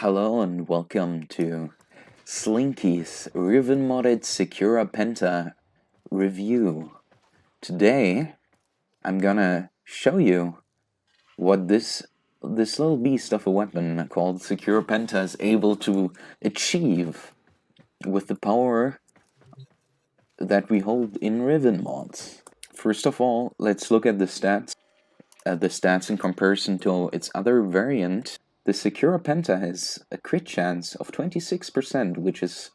Hello and welcome to Slinky's Riven modded Secura Penta review. Today I'm gonna show you what this little beast of a weapon called Secura Penta is able to achieve with the power that we hold in Riven mods. First of all, let's look at the stats. In comparison to its other variant. The Secura Penta has a crit chance of 26%, which is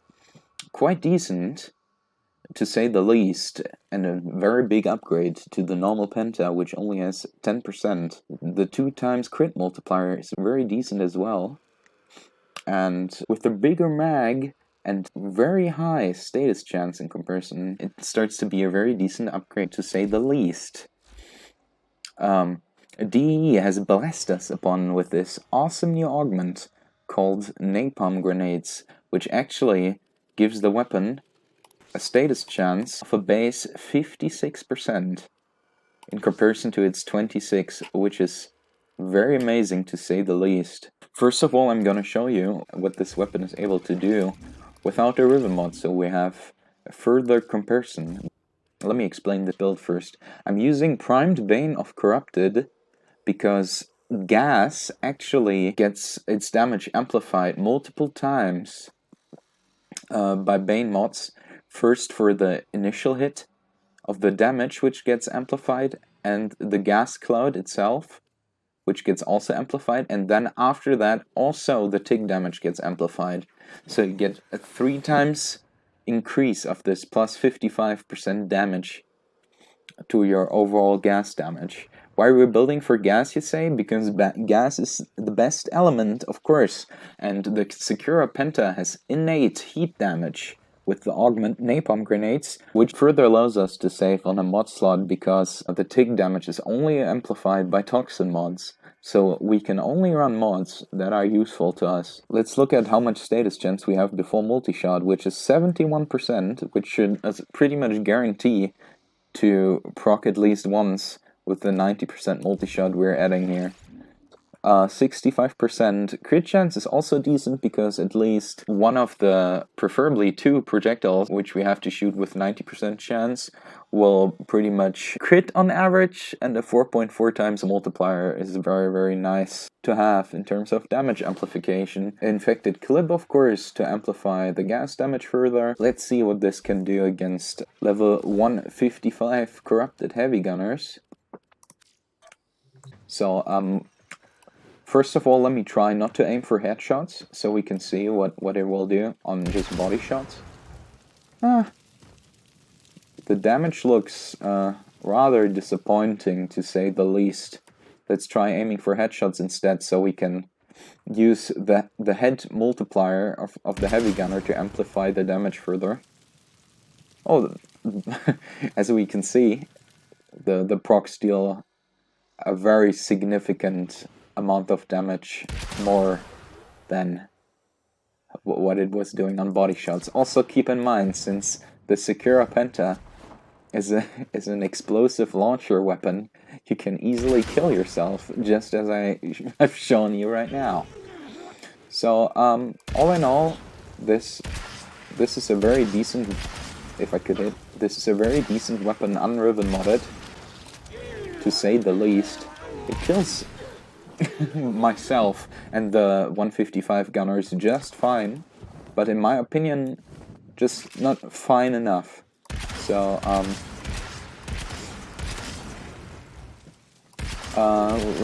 quite decent, to say the least, and a very big upgrade to the normal Penta, which only has 10%. The 2x crit multiplier is very decent as well, and with the bigger mag and very high status chance in comparison, it starts to be a very decent upgrade, to say the least. DE has blessed us upon with this awesome new augment called Napalm Grenades, which actually gives the weapon a status chance of a base 56% in comparison to its 26, which is very amazing to say the least. First of all, I'm gonna show you what this weapon is able to do without the Riven mod, so we have a further comparison. Let me explain the build first. I'm using Primed Bane of Corrupted because gas actually gets its damage amplified multiple times by Bane mods. First for the initial hit of the damage, which gets amplified, and the gas cloud itself, which gets also amplified, and then after that also the tick damage gets amplified. So you get a 3 times increase of this plus 55% damage to your overall gas damage. Why we're building for gas, you say? Because gas is the best element, of course, and the Secura Penta has innate heat damage with the augment Napalm Grenades, which further allows us to save on a mod slot because the tick damage is only amplified by toxin mods. So we can only run mods that are useful to us. Let's look at how much status chance we have before multi-shot, which is 71%, which should pretty much guarantee to proc at least once with the 90% multi-shot we're adding here. 65% crit chance is also decent because at least one of the, preferably 2 projectiles, which we have to shoot with 90% chance, will pretty much crit on average, and a 4.4 times multiplier is very, very nice to have in terms of damage amplification. Infected Clip, of course, to amplify the gas damage further. Let's see what this can do against level 155 Corrupted Heavy Gunners. So, first of all, let me try not to aim for headshots, so we can see what it will do on just body shots. The damage looks rather disappointing, to say the least. Let's try aiming for headshots instead, so we can use the head multiplier of the heavy gunner to amplify the damage further. Oh, as we can see, the procs deal a very significant amount of damage, more than what it was doing on body shots. Also keep in mind, since the Secura Penta is an explosive launcher weapon, you can easily kill yourself, just as I've shown you right now. So all in all, this is a very decent, if I could hit, this is a very decent weapon, unriven modded, to say the least. It kills myself and the 155 gunners just fine, but in my opinion, just not fine enough. So,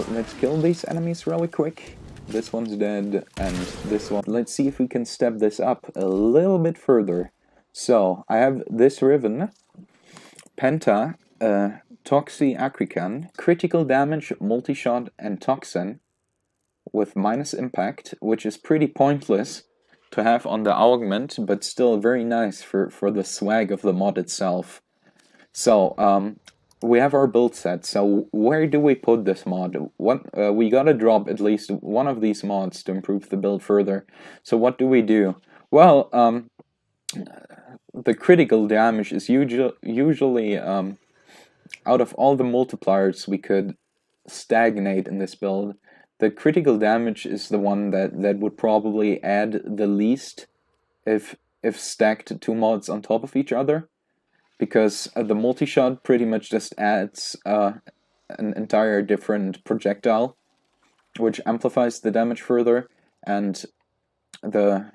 let's kill these enemies really quick. This one's dead, and this one. Let's see if we can step this up a little bit further. So, I have this Riven Penta, Toxi Acrican, critical damage, multi-shot, and toxin with minus impact, which is pretty pointless to have on the augment, but still very nice for the swag of the mod itself. So, we have our build set. So where do we put this mod? We gotta drop at least one of these mods to improve the build further. So what do we do? Well, the critical damage is usually out of all the multipliers we could stagnate in this build, the critical damage is the one that would probably add the least if stacked two mods on top of each other, because the multi-shot pretty much just adds an entire different projectile, which amplifies the damage further, and the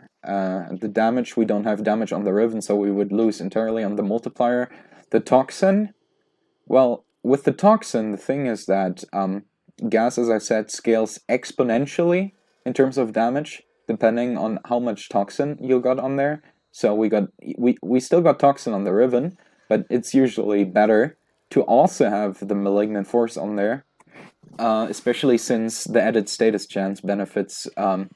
damage, we don't have damage on the Riven, so we would lose entirely on the multiplier. The Toxin, well, with the Toxin, the thing is that gas, as I said, scales exponentially in terms of damage, depending on how much Toxin you got on there. So we still got Toxin on the Riven, but it's usually better to also have the Malignant Force on there, especially since the added status chance benefits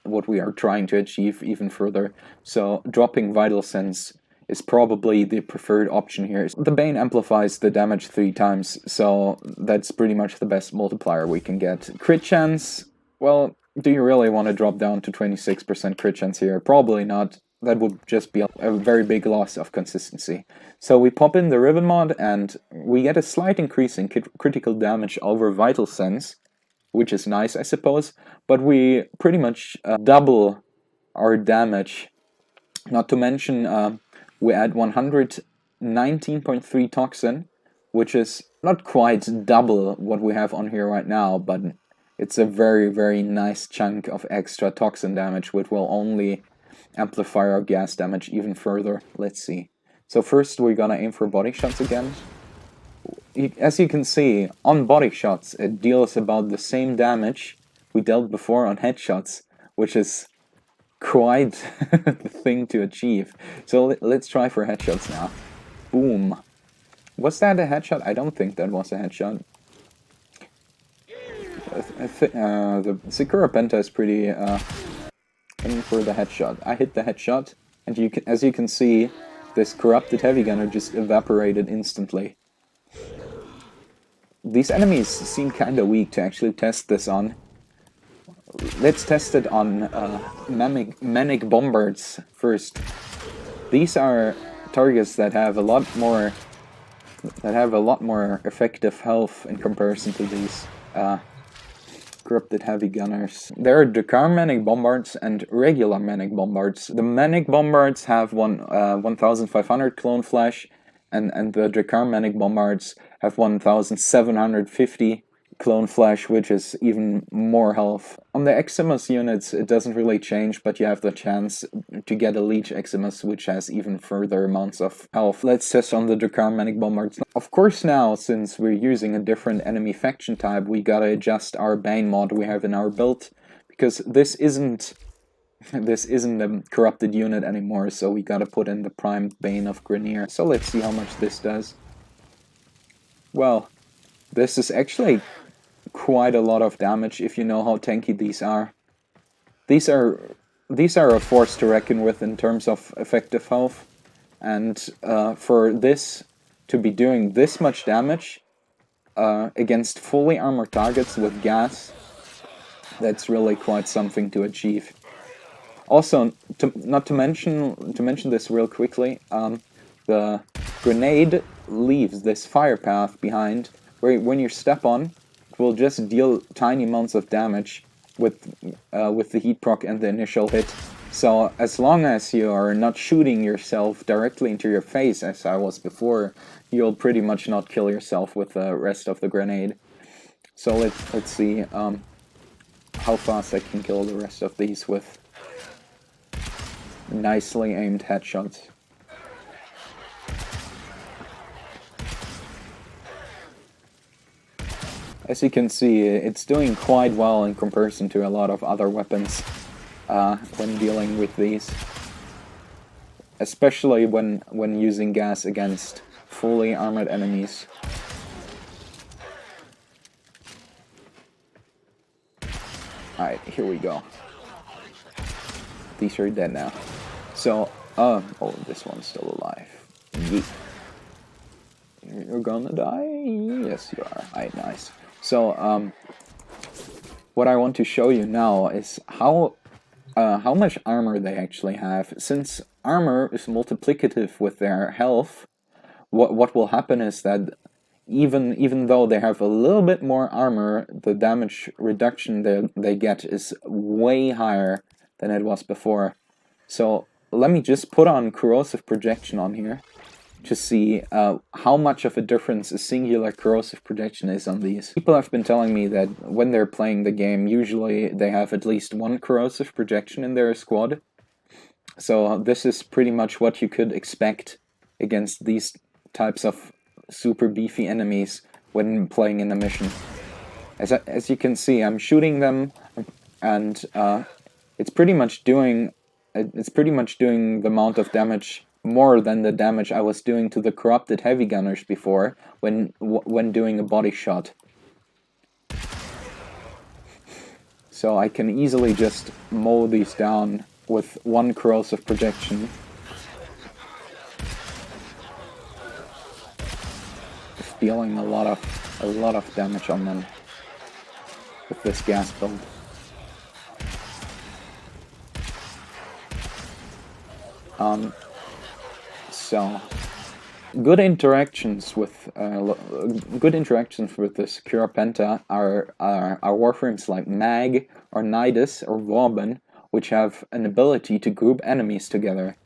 what we are trying to achieve even further. So dropping Vital Sense is probably the preferred option here. The Bane amplifies the damage 3 times, so that's pretty much the best multiplier we can get. Crit chance, well, do you really want to drop down to 26% crit chance here? Probably not. That would just be a very big loss of consistency. So we pop in the Riven mod, and we get a slight increase in critical damage over Vital Sense, which is nice, I suppose, but we pretty much double our damage. Not to mention, we add 119.3 Toxin, which is not quite double what we have on here right now, but it's a very, very nice chunk of extra Toxin damage, which will only amplify our gas damage even further. Let's see. So first we're gonna aim for body shots again. As you can see, on body shots it deals about the same damage we dealt before on headshots, which is quite the thing to achieve. So let's try for headshots now. Boom. Was that a headshot? I don't think that was a headshot. The Secura Penta is pretty aiming for the headshot. I hit the headshot, and as you can see, this corrupted heavy gunner just evaporated instantly. These enemies seem kinda weak to actually test this on. Let's test it on Manic Bombards first. These are targets that have a lot more effective health in comparison to these corrupted heavy gunners. There are Dakar Manic Bombards and regular Manic Bombards. The Manic Bombards have 1500 clone flash, and the Dakar Manic Bombards have 1750 clone flash, which is even more health. On the Eximus units, it doesn't really change, but you have the chance to get a Leech Eximus, which has even further amounts of health. Let's test on the Dakar Manic Bombards. Of course now, since we're using a different enemy faction type, we gotta adjust our Bane mod we have in our build, because this isn't a corrupted unit anymore, so we gotta put in the primed Bane of Grenier. So let's see how much this does. Well, this is actually quite a lot of damage if you know how tanky these are. These are a force to reckon with in terms of effective health, and for this to be doing this much damage against fully armored targets with gas, that's really quite something to achieve. Also, not to mention this real quickly, the grenade leaves this fire path behind, where when you step on, it will just deal tiny amounts of damage with the heat proc and the initial hit. So as long as you are not shooting yourself directly into your face, as I was before, you'll pretty much not kill yourself with the rest of the grenade. So let's see how fast I can kill the rest of these with nicely aimed headshots. As you can see, it's doing quite well in comparison to a lot of other weapons when dealing with these. Especially when using gas against fully armored enemies. Alright, here we go. These are dead now. So, oh, this one's still alive. Yeet. You're gonna die? Yes, you are. Alright, nice. So, what I want to show you now is how much armor they actually have. Since armor is multiplicative with their health, what will happen is that even though they have a little bit more armor, the damage reduction they get is way higher than it was before. So let me just put on corrosive projection on here to see how much of a difference a singular corrosive projection is on these. People have been telling me that when they're playing the game, usually they have at least one corrosive projection in their squad. So this is pretty much what you could expect against these types of super beefy enemies when playing in a mission. As you can see, I'm shooting them, and it's pretty much doing the amount of damage, more than the damage I was doing to the corrupted heavy gunners before when doing a body shot. So I can easily just mow these down with one corrosive projection. Just dealing a lot of damage on them with this gas build. So good interactions with the Secura Penta are Warframes like Mag or Nidus or Vauban, which have an ability to group enemies together.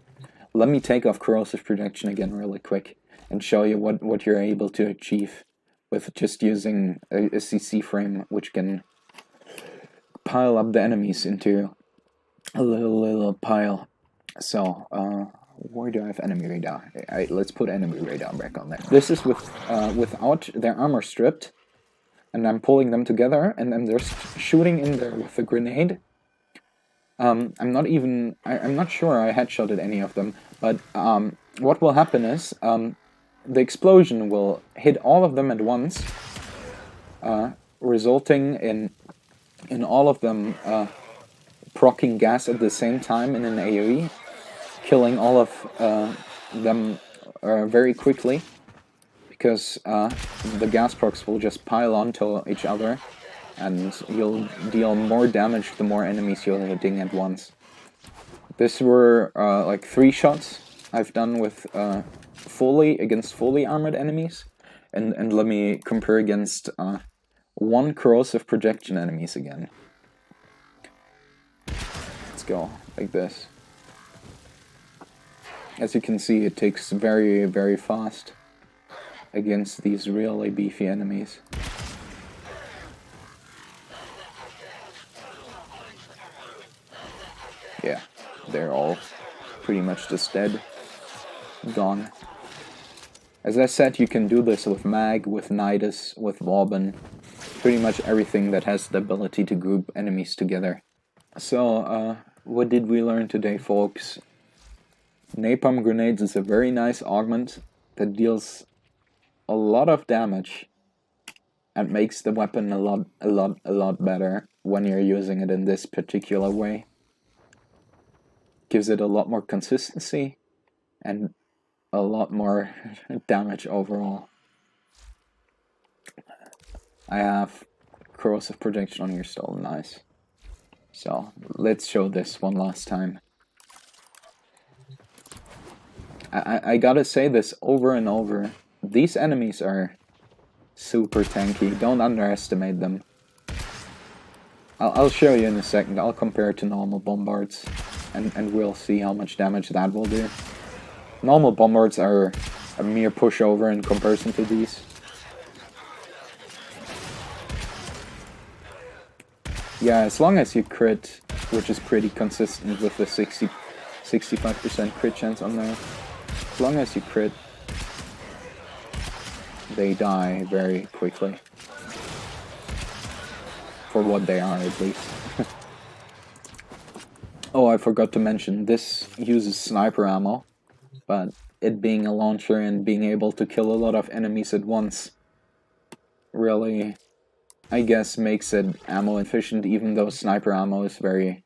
Let me take off corrosive projection again really quick and show you what you're able to achieve with just using a CC frame, which can pile up the enemies into a little pile. So where do I have enemy radar? Let's put enemy radar back on there. This is without their armor stripped, and I'm pulling them together, and I'm just shooting in there with a grenade. I'm not sure I headshotted any of them, but what will happen is the explosion will hit all of them at once, resulting in all of them proccing gas at the same time in an AoE, killing all of them very quickly, because the gas procs will just pile onto each other, and you'll deal more damage the more enemies you're hitting at once. This were like 3 shots I've done with against fully armored enemies, and let me compare against 1 corrosive projection enemies again. Let's go like this. As you can see, it takes very, very fast against these really beefy enemies. Yeah, they're all pretty much just dead. Gone. As I said, you can do this with Mag, with Nidus, with Vauban, pretty much everything that has the ability to group enemies together. So, what did we learn today, folks? Napalm Grenades is a very nice augment that deals a lot of damage and makes the weapon a lot better when you're using it in this particular way. Gives it a lot more consistency and a lot more damage overall. I have corrosive projection on here still, nice. So let's show this one last time. I gotta say this over and over. These enemies are super tanky. Don't underestimate them. I'll show you in a second. I'll compare it to normal bombards, and we'll see how much damage that will do. Normal bombards are a mere pushover in comparison to these. Yeah, as long as you crit, which is pretty consistent with the 65% crit chance on there. As long as you crit, they die very quickly. For what they are, at least. Oh, I forgot to mention, this uses sniper ammo, but it being a launcher and being able to kill a lot of enemies at once really, I guess, makes it ammo efficient, even though sniper ammo is very,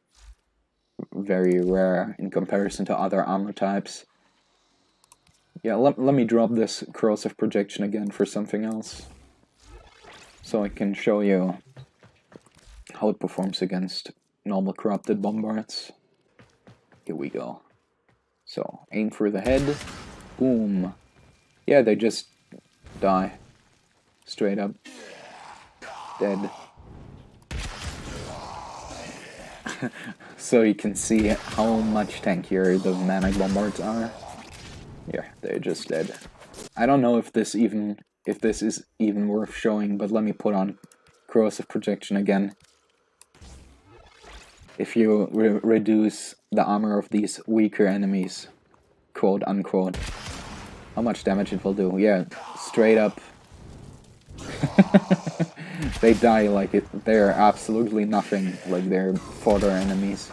very rare in comparison to other armor types. Yeah, let me drop this corrosive projection again for something else, so I can show you how it performs against normal corrupted bombards. Here we go. So, aim for the head. Boom. Yeah, they just die. Straight up. Dead. So you can see how much tankier the Manic Bombards are. Yeah, they're just dead. I don't know if this is even worth showing, but let me put on Corrosive Projection again. If you reduce the armor of these weaker enemies, quote unquote, how much damage it will do. Yeah, straight up. They die like they're absolutely nothing, like they're fodder enemies.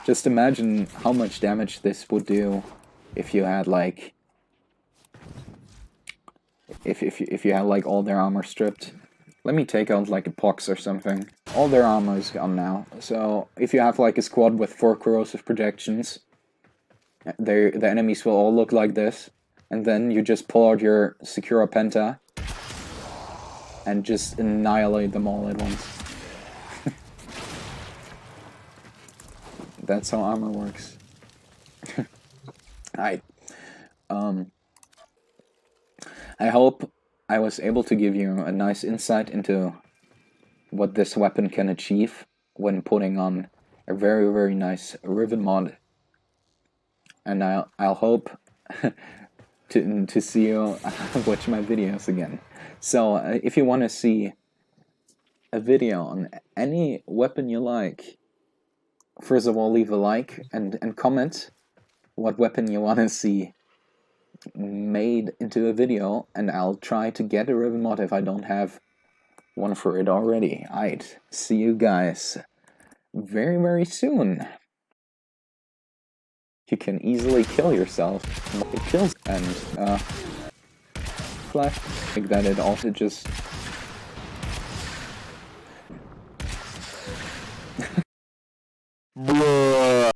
Just imagine how much damage this would do if you had like if you had like all their armor stripped. Let me take out like a pox or something. All their armor is gone now. So if you have like a squad with 4 corrosive projections, the enemies will all look like this, and then you just pull out your Secura Penta and just annihilate them all at once. That's how armor works. I hope I was able to give you a nice insight into what this weapon can achieve when putting on a very, very nice Riven mod. And I'll hope to see you watch my videos again. So if you want to see a video on any weapon you like, first of all leave a like and comment what weapon you want to see made into a video, and I'll try to get a Riven mod if I don't have one for it already. I'd see you guys very, very soon. You can easily kill yourself. It kills, and flash like that. It also just Bro.